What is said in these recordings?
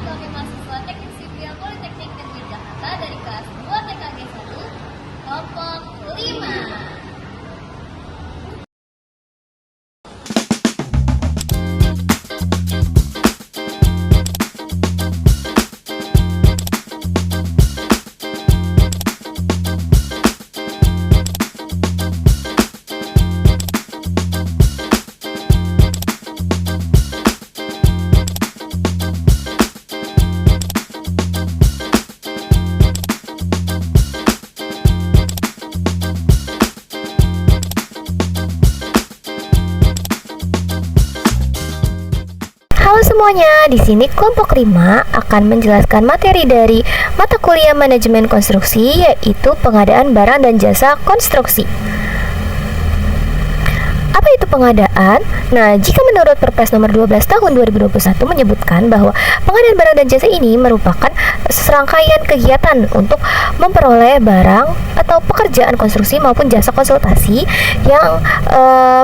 kami mahasiswa Teknik Sipil Politeknik Negeri Jakarta dari kelas 2 TKG 1, kelompok 5. Halo semuanya, di sini kelompok 5 akan menjelaskan materi dari mata kuliah manajemen konstruksi, yaitu pengadaan barang dan jasa konstruksi. Apa itu pengadaan? Nah, jika menurut Perpres nomor 12 tahun 2021 menyebutkan bahwa pengadaan barang dan jasa ini merupakan serangkaian kegiatan untuk memperoleh barang atau pekerjaan konstruksi maupun jasa konsultasi yang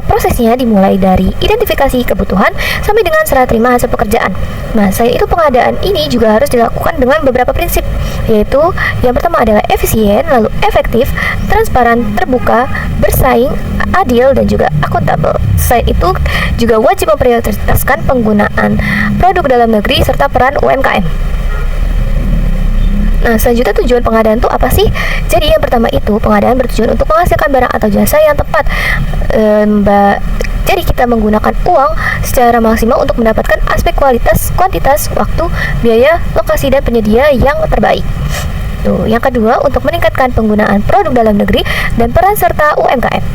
prosesnya dimulai dari identifikasi kebutuhan sampai dengan serah terima hasil pekerjaan. Nah, selain itu pengadaan ini juga harus dilakukan dengan beberapa prinsip, yaitu yang pertama adalah efisien, lalu efektif, transparan, terbuka, bersaing, adil, dan juga akuntabel. Selain itu juga wajib memprioritaskan penggunaan produk dalam negeri serta peran UMKM. Nah, selanjutnya tujuan pengadaan itu apa sih? Jadi yang pertama itu pengadaan bertujuan untuk menghasilkan barang atau jasa yang tepat. Jadi kita menggunakan uang secara maksimal untuk mendapatkan aspek kualitas, kuantitas, waktu, biaya, lokasi, dan penyedia yang terbaik. Yang kedua, untuk meningkatkan penggunaan produk dalam negeri dan peran serta UMKM.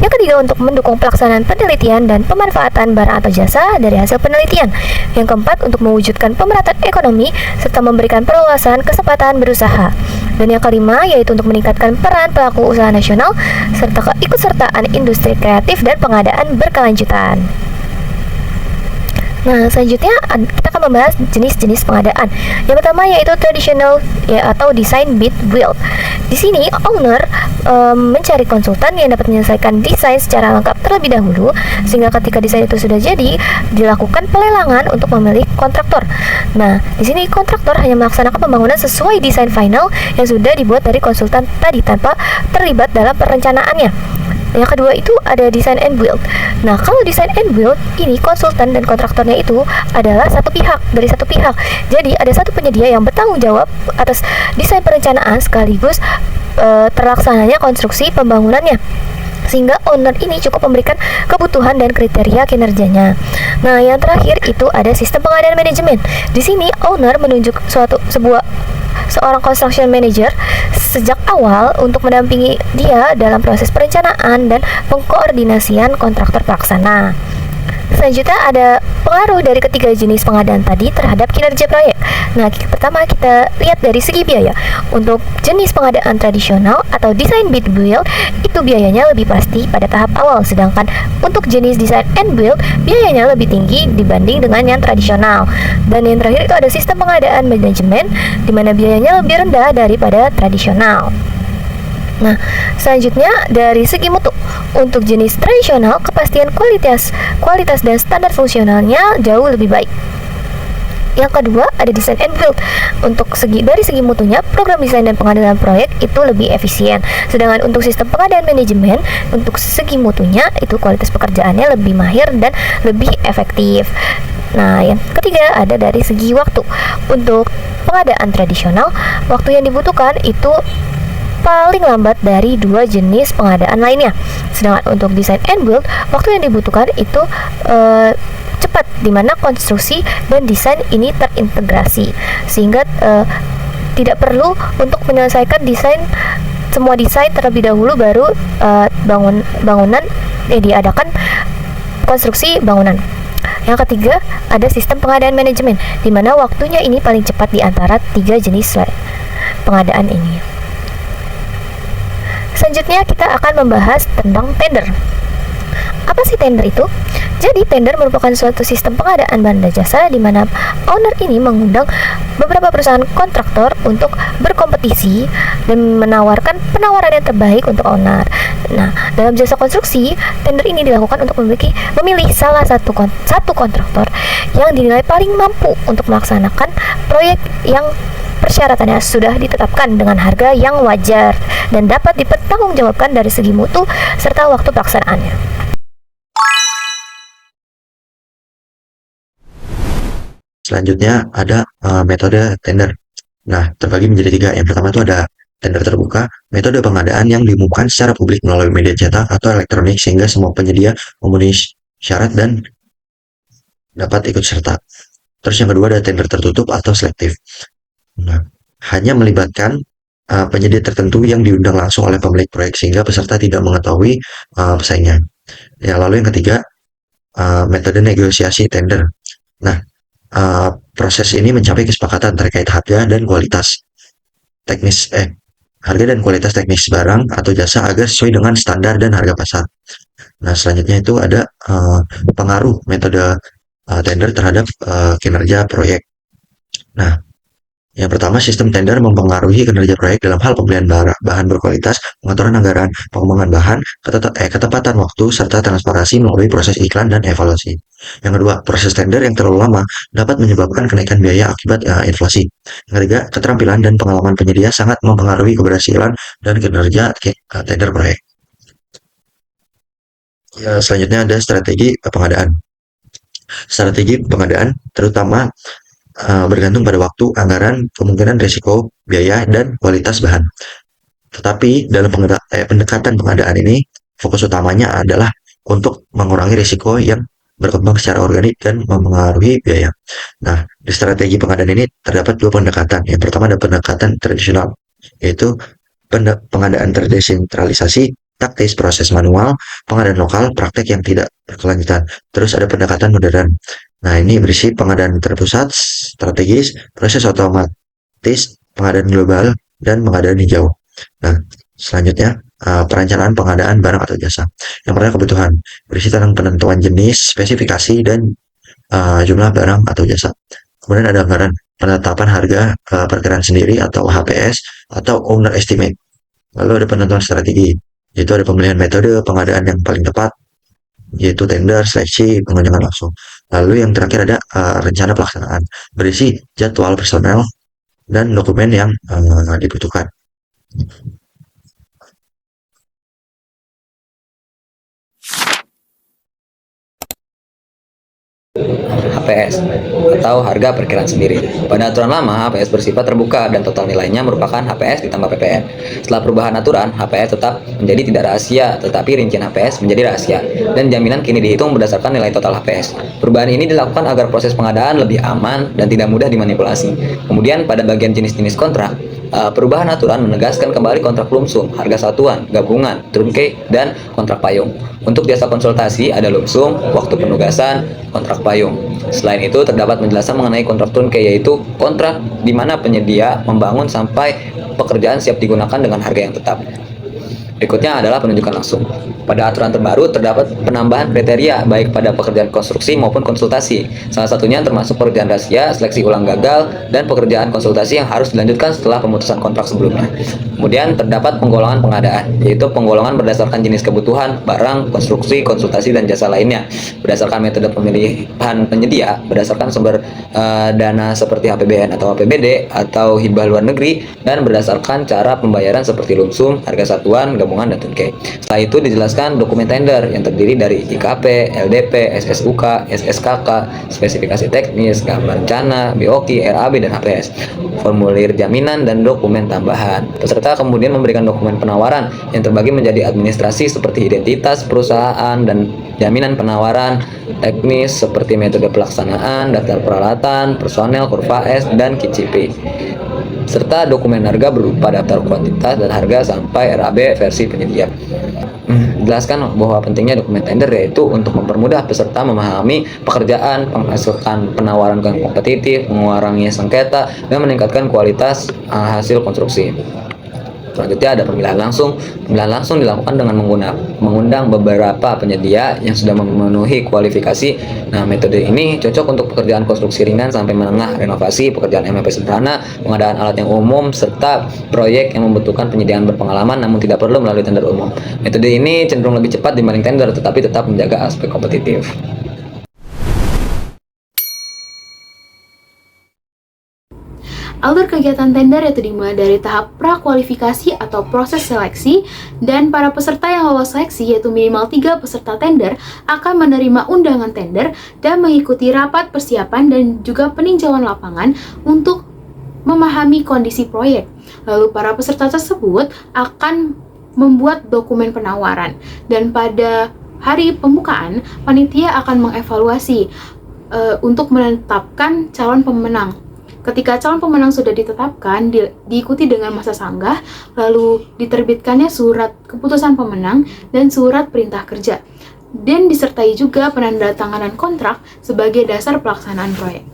Yang ketiga, untuk mendukung pelaksanaan penelitian dan pemanfaatan barang atau jasa dari hasil penelitian. Yang keempat, untuk mewujudkan pemerataan ekonomi serta memberikan perluasan kesempatan berusaha. Dan yang kelima, yaitu untuk meningkatkan peran pelaku usaha nasional serta keikutsertaan industri kreatif dan pengadaan berkelanjutan. Nah, selanjutnya kita akan membahas jenis-jenis pengadaan. Yang pertama yaitu traditional atau design bid build. Di sini owner mencari konsultan yang dapat menyelesaikan desain secara lengkap terlebih dahulu, sehingga ketika desain itu sudah jadi, dilakukan pelelangan untuk memilih kontraktor. Nah, di sini kontraktor hanya melaksanakan pembangunan sesuai desain final yang sudah dibuat dari konsultan tadi tanpa terlibat dalam perencanaannya. Yang kedua itu ada design and build. Nah, kalau design and build ini konsultan dan kontraktornya itu adalah dari satu pihak. Jadi ada satu penyedia yang bertanggung jawab atas desain perencanaan sekaligus terlaksananya konstruksi pembangunannya, sehingga owner ini cukup memberikan kebutuhan dan kriteria kinerjanya. Nah, yang terakhir itu ada sistem pengadaan manajemen. Di sini owner menunjuk seorang construction manager sejak awal untuk mendampingi dia dalam proses perencanaan dan pengkoordinasian kontraktor pelaksana. Selanjutnya ada pengaruh dari ketiga jenis pengadaan tadi terhadap kinerja proyek. Nah, pertama kita lihat dari segi biaya. Untuk jenis pengadaan tradisional atau design bid build itu biayanya lebih pasti pada tahap awal, sedangkan untuk jenis design and build biayanya lebih tinggi dibanding dengan yang tradisional. Dan yang terakhir itu ada sistem pengadaan manajemen di mana biayanya lebih rendah daripada tradisional. Nah, selanjutnya dari segi mutu. Untuk jenis tradisional, kepastian kualitas dan standar fungsionalnya jauh lebih baik. Yang kedua ada design and build. Dari segi mutunya, program desain dan pengadaan proyek itu lebih efisien. Sedangkan untuk sistem pengadaan manajemen, untuk segi mutunya itu kualitas pekerjaannya lebih mahir dan lebih efektif. Nah, yang ketiga ada dari segi waktu. Untuk pengadaan tradisional, waktu yang dibutuhkan itu paling lambat dari dua jenis pengadaan lainnya. Sedangkan untuk design and build, waktu yang dibutuhkan itu cepat, di mana konstruksi dan desain ini terintegrasi, sehingga tidak perlu untuk menyelesaikan semua desain terlebih dahulu baru bangunan diadakan konstruksi bangunan. Yang ketiga ada sistem pengadaan manajemen, di mana waktunya ini paling cepat di antara tiga jenis pengadaan ini. Selanjutnya kita akan membahas tentang tender. Apa sih tender itu? Jadi tender merupakan suatu sistem pengadaan barang dan jasa di mana owner ini mengundang beberapa perusahaan kontraktor untuk berkompetisi dan menawarkan penawaran yang terbaik untuk owner. Nah, dalam jasa konstruksi, tender ini dilakukan untuk memilih salah satu kontraktor yang dinilai paling mampu untuk melaksanakan proyek yang persyaratannya sudah ditetapkan dengan harga yang wajar dan dapat dipertanggungjawabkan dari segi mutu serta waktu pelaksanaannya. Selanjutnya ada metode tender. Nah, terbagi menjadi 3. Yang pertama itu ada tender terbuka, metode pengadaan yang diumumkan secara publik melalui media cetak atau elektronik sehingga semua penyedia memenuhi syarat dan dapat ikut serta. Terus yang kedua ada tender tertutup atau selektif. Nah, hanya melibatkan penyedia tertentu yang diundang langsung oleh pemilik proyek sehingga peserta tidak mengetahui pesaingnya. Ya, lalu yang ketiga metode negosiasi tender. Nah, proses ini mencapai kesepakatan terkait harga dan kualitas teknis barang atau jasa agar sesuai dengan standar dan harga pasar. Nah, selanjutnya itu ada pengaruh metode tender terhadap kinerja proyek. Nah, yang pertama, sistem tender mempengaruhi kinerja proyek dalam hal pembelian bahan berkualitas, pengaturan anggaran, pengembangan bahan, ketepatan waktu, serta transparansi melalui proses iklan dan evaluasi. Yang kedua, proses tender yang terlalu lama dapat menyebabkan kenaikan biaya akibat inflasi. Yang ketiga, keterampilan dan pengalaman penyedia sangat mempengaruhi keberhasilan dan kinerja tender proyek. Ya, selanjutnya ada strategi pengadaan. Strategi pengadaan terutama bergantung pada waktu, anggaran, kemungkinan risiko, biaya, dan kualitas bahan. Tetapi dalam pendekatan pengadaan ini, fokus utamanya adalah untuk mengurangi risiko yang berkembang secara organik dan mempengaruhi biaya. Nah, di strategi pengadaan ini terdapat 2 pendekatan. Yang pertama ada pendekatan tradisional, yaitu pengadaan terdesentralisasi, taktis, proses manual, pengadaan lokal, praktek yang tidak berkelanjutan. Terus ada pendekatan modern. Nah, ini berisi pengadaan terpusat, strategis, proses otomatis, pengadaan global, dan pengadaan hijau. Nah, selanjutnya perencanaan pengadaan barang atau jasa. Yang pertama kebutuhan, berisi tentang penentuan jenis, spesifikasi, dan jumlah barang atau jasa. Kemudian ada anggaran, penetapan harga perkiraan sendiri atau HPS atau owner estimate. Lalu ada penentuan strategi, yaitu ada pemilihan metode pengadaan yang paling tepat, yaitu tender, seleksi, pengunjungan langsung. Lalu yang terakhir ada rencana pelaksanaan, berisi jadwal personel dan dokumen yang dibutuhkan. HPS atau harga perkiraan sendiri. Pada aturan lama, HPS bersifat terbuka dan total nilainya merupakan HPS ditambah PPN. Setelah perubahan aturan, HPS tetap menjadi tidak rahasia, tetapi rincian HPS menjadi rahasia, dan jaminan kini dihitung berdasarkan nilai total HPS. Perubahan ini dilakukan agar proses pengadaan lebih aman dan tidak mudah dimanipulasi. Kemudian pada bagian jenis-jenis kontrak, perubahan aturan menegaskan kembali kontrak lumsum, harga satuan, gabungan, turnkey, dan kontrak payung. Untuk jasa konsultasi ada lumsum, waktu penugasan, kontrak payung. Selain itu terdapat penjelasan mengenai kontrak turnkey, yaitu kontrak di mana penyedia membangun sampai pekerjaan siap digunakan dengan harga yang tetap. Berikutnya adalah penunjukan langsung. Pada aturan terbaru terdapat penambahan kriteria baik pada pekerjaan konstruksi maupun konsultasi. Salah satunya termasuk pekerjaan rahasia, seleksi ulang gagal, dan pekerjaan konsultasi yang harus dilanjutkan setelah pemutusan kontrak sebelumnya. Kemudian terdapat penggolongan pengadaan, yaitu penggolongan berdasarkan jenis kebutuhan, barang, konstruksi, konsultasi, dan jasa lainnya. Berdasarkan metode pemilihan penyedia, berdasarkan sumber dana seperti APBN atau APBD atau hibah luar negeri, dan berdasarkan cara pembayaran seperti lumsum, harga satuan, gabungan, dan turnkey. Setelah itu dijelaskan dokumen tender yang terdiri dari IKP, LDP, SSUK, SSKK, spesifikasi teknis, gambar rencana, BOQ, RAB, dan HPS, formulir jaminan, dan dokumen tambahan. Peserta kemudian memberikan dokumen penawaran yang terbagi menjadi administrasi seperti identitas perusahaan dan jaminan penawaran, teknis seperti metode pelaksanaan, daftar peralatan, personel, kurva S, dan KCP, serta dokumen harga berupa daftar kuantitas dan harga sampai RAB versi penyedia. Jelaskan bahwa pentingnya dokumen tender yaitu untuk mempermudah peserta memahami pekerjaan, menghasilkan penawaran yang kompetitif, mengurangi sengketa, dan meningkatkan kualitas hasil konstruksi. Selanjutnya ada pemilihan langsung. Pemilihan langsung dilakukan dengan mengundang beberapa penyedia yang sudah memenuhi kualifikasi. Nah, metode ini cocok untuk pekerjaan konstruksi ringan sampai menengah, renovasi, pekerjaan MEP sederhana, pengadaan alat yang umum, serta proyek yang membutuhkan penyediaan berpengalaman namun tidak perlu melalui tender umum. Metode ini cenderung lebih cepat dibanding tender, tetapi tetap menjaga aspek kompetitif. Alur kegiatan tender yaitu dimulai dari tahap prakualifikasi atau proses seleksi, dan para peserta yang lolos seleksi yaitu minimal 3 peserta tender akan menerima undangan tender dan mengikuti rapat persiapan dan juga peninjauan lapangan untuk memahami kondisi proyek. Lalu para peserta tersebut akan membuat dokumen penawaran, dan pada hari pembukaan panitia akan mengevaluasi untuk menetapkan calon pemenang. Ketika calon pemenang sudah ditetapkan, diikuti dengan masa sanggah, lalu diterbitkannya surat keputusan pemenang dan surat perintah kerja, dan disertai juga penandatanganan kontrak sebagai dasar pelaksanaan proyek.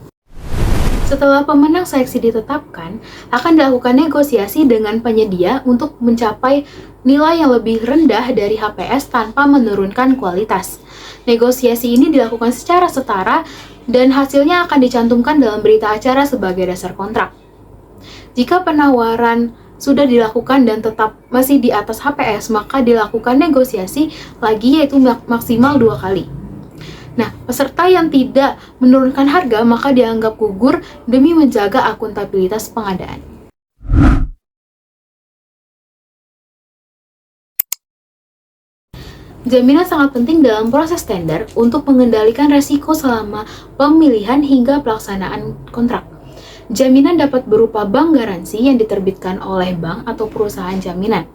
Setelah pemenang seleksi ditetapkan, akan dilakukan negosiasi dengan penyedia untuk mencapai nilai yang lebih rendah dari HPS tanpa menurunkan kualitas. Negosiasi ini dilakukan secara setara dan hasilnya akan dicantumkan dalam berita acara sebagai dasar kontrak. Jika penawaran sudah dilakukan dan tetap masih di atas HPS, maka dilakukan negosiasi lagi yaitu maksimal 2 kali. Nah, peserta yang tidak menurunkan harga maka dianggap gugur demi menjaga akuntabilitas pengadaan. Jaminan sangat penting dalam proses tender untuk mengendalikan resiko selama pemilihan hingga pelaksanaan kontrak. Jaminan dapat berupa bank garansi yang diterbitkan oleh bank atau perusahaan jaminan.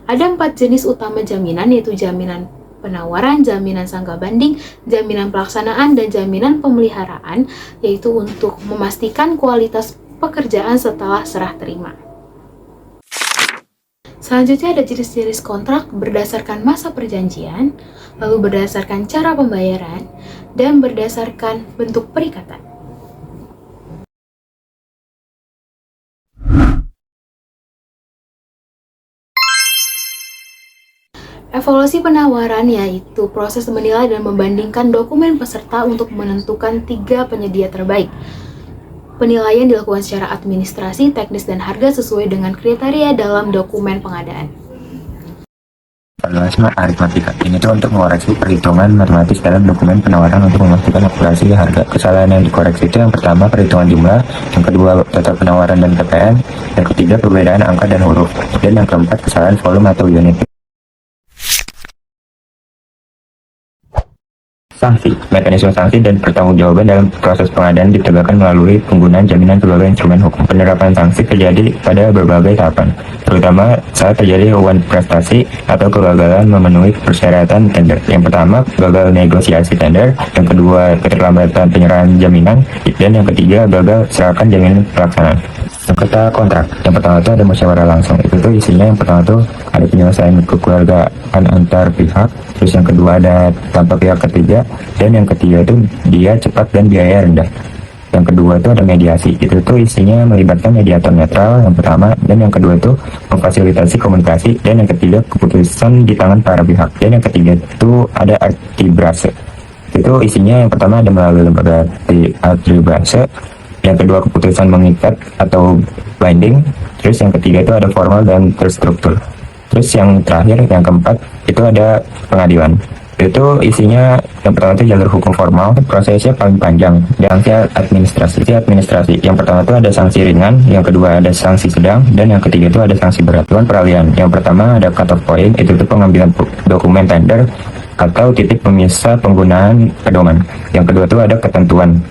Ada 4 jenis utama jaminan, yaitu jaminan penawaran, jaminan sangga banding, jaminan pelaksanaan, dan jaminan pemeliharaan, yaitu untuk memastikan kualitas pekerjaan setelah serah terima. Selanjutnya ada jenis-jenis kontrak berdasarkan masa perjanjian, lalu berdasarkan cara pembayaran, dan berdasarkan bentuk perikatan. Evaluasi penawaran yaitu proses menilai dan membandingkan dokumen peserta untuk menentukan 3 penyedia terbaik. Penilaian dilakukan secara administrasi, teknis, dan harga sesuai dengan kriteria dalam dokumen pengadaan. Evaluasi aritmatika ini tuh untuk mengoreksi perhitungan matematis dalam dokumen penawaran untuk memastikan akurasi harga. Kesalahan yang dikoreksi itu yang pertama perhitungan jumlah, yang kedua total penawaran dan PPN, yang ketiga perbedaan angka dan huruf, dan yang keempat kesalahan volume atau unit. Sanksi, mekanisme sanksi dan pertanggungjawaban dalam proses pengadaan ditegakkan melalui penggunaan jaminan sebagai instrumen hukum. Penerapan sanksi terjadi pada berbagai tahapan, terutama saat terjadi kegagalan prestasi atau kegagalan memenuhi persyaratan tender. Yang pertama, gagal negosiasi tender. Yang kedua, keterlambatan penyerahan jaminan. Dan yang ketiga, gagal serahkan jaminan pelaksanaan. Yang kata kontrak, yang pertama itu ada musyawarah langsung. Itu tuh isinya yang pertama tuh ada penyelesaian kekeluargaan antar pihak. Terus yang kedua ada tanpa pihak ketiga. Dan yang ketiga itu dia cepat dan biaya rendah. Yang kedua itu ada mediasi. Itu tuh isinya melibatkan mediator netral yang pertama. Dan yang kedua itu memfasilitasi komunikasi. Dan yang ketiga keputusan di tangan para pihak. Dan yang ketiga itu ada arbitrase. Itu isinya yang pertama ada melalui lembaga arbitrase. Yang kedua keputusan mengikat atau binding. Terus yang ketiga itu ada formal dan terstruktur. Terus yang terakhir, yang keempat itu ada pengadilan. Itu isinya yang pertama itu jalur hukum formal, prosesnya paling panjang. Sanksi administrasi. Yang pertama itu ada sanksi ringan, yang kedua ada sanksi sedang, dan yang ketiga itu ada sanksi berat. Peralihan. Yang pertama ada cut off point, itu tuh pengambilan dokumen tender atau titik pemisah penggunaan pedoman. Yang kedua itu ada ketentuan.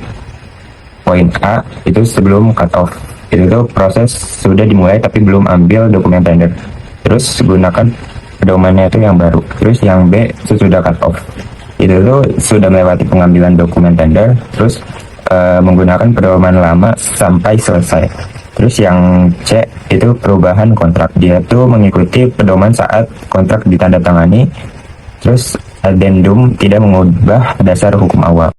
Poin A itu sebelum cut off, itu tuh proses sudah dimulai tapi belum ambil dokumen tender, terus gunakan pedomannya itu yang baru. Terus yang B sesudah cut off, itu tuh sudah melewati pengambilan dokumen tender, terus menggunakan pedoman lama sampai selesai. Terus yang C itu perubahan kontrak, dia tuh mengikuti pedoman saat kontrak ditandatangani, terus addendum tidak mengubah dasar hukum awal.